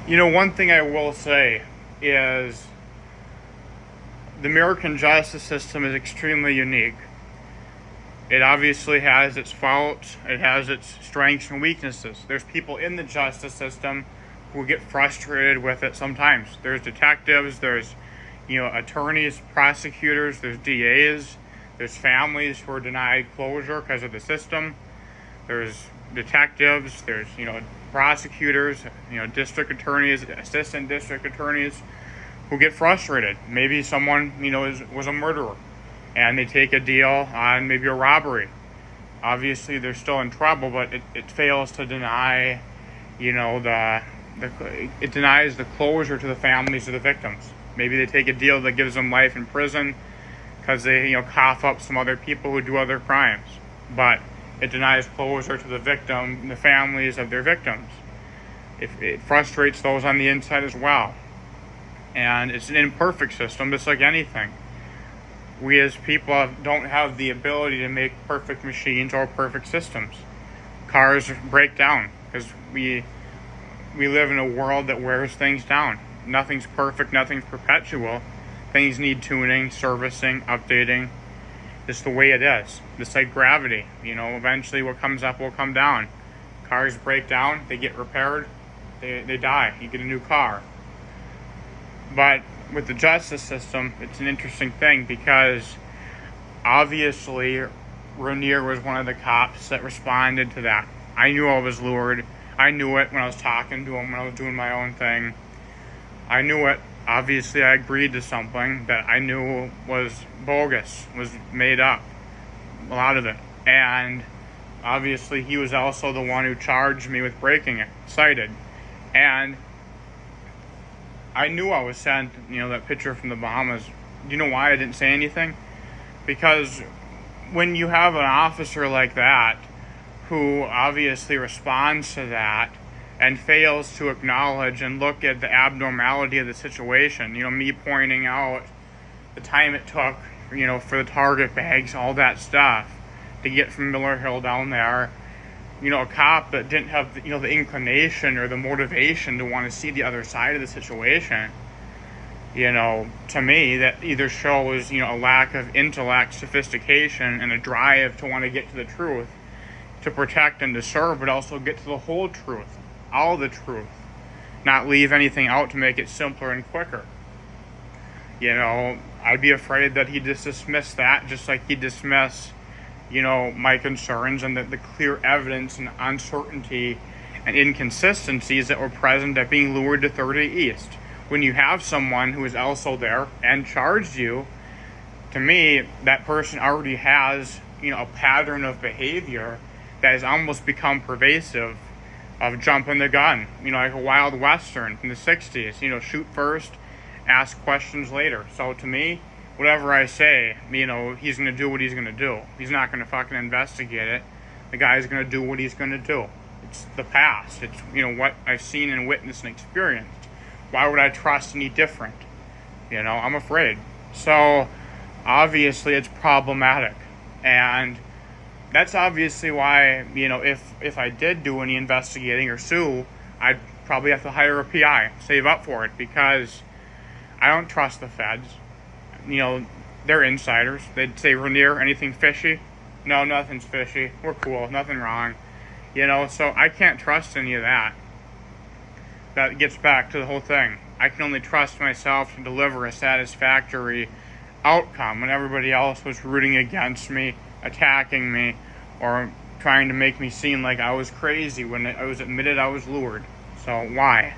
One thing I will say is the American justice system is extremely unique. It obviously has its faults, it has its strengths and weaknesses. There's people in the justice system who get frustrated with it sometimes. There's detectives, there's attorneys, prosecutors, there's DAs, there's families who are denied closure because of the system. There's detectives, there's prosecutors, district attorneys, assistant district attorneys who get frustrated. Maybe someone was a murderer and they take a deal on maybe a robbery. Obviously they're still in trouble, but it fails to deny it denies the closure to the families of the victims. Maybe they take a deal that gives them life in prison because they cough up some other people who do other crimes, but it denies closure to the victim and the families of their victims. It frustrates those on the inside as well. And it's an imperfect system, just like anything. We as people don't have the ability to make perfect machines or perfect systems. Cars break down because we live in a world that wears things down. Nothing's perfect, nothing's perpetual. Things need tuning, servicing, updating. It's the way it is. Just like gravity. Eventually what comes up will come down. Cars break down, they get repaired, they die. You get a new car. But with the justice system, it's an interesting thing because obviously Rainier was one of the cops that responded to that. I knew I was lured. I knew it when I was talking to him, when I was doing my own thing. I knew it. Obviously, I agreed to something that I knew was bogus, was made up, a lot of it. And obviously, he was also the one who charged me with breaking it, cited. And I knew I was sent, that picture from the Bahamas. Do you know why I didn't say anything? Because when you have an officer like that, who obviously responds to that, and fails to acknowledge and look at the abnormality of the situation. Me pointing out the time it took, for the target bags, all that stuff, to get from Miller Hill down there. A cop that didn't have, the inclination or the motivation to want to see the other side of the situation. To me, that either shows, a lack of intellect, sophistication, and a drive to want to get to the truth, to protect and to serve, but also get to the whole truth. All the truth, not leave anything out to make it simpler and quicker. I'd be afraid that he'd just dismiss that, just like he'd dismiss, my concerns and the clear evidence and uncertainty and inconsistencies that were present at being lured to 30 East. When you have someone who is also there and charged you, to me, that person already has, a pattern of behavior that has almost become pervasive, of jumping the gun, like a Wild Western from the 60s, shoot first, ask questions later. So to me, whatever I say, he's going to do what he's going to do. He's not going to fucking investigate it. The guy's going to do what he's going to do. It's the past. It's, what I've seen and witnessed and experienced. Why would I trust any different? I'm afraid. So, obviously, it's problematic. And that's obviously why, if I did do any investigating or sue, I'd probably have to hire a PI, save up for it, because I don't trust the feds. They're insiders. They'd say, Rainier, anything fishy? No, nothing's fishy. We're cool. Nothing wrong. So I can't trust any of that. That gets back to the whole thing. I can only trust myself to deliver a satisfactory outcome when everybody else was rooting against me, attacking me, or trying to make me seem like I was crazy when I was admitted I was lured. So why?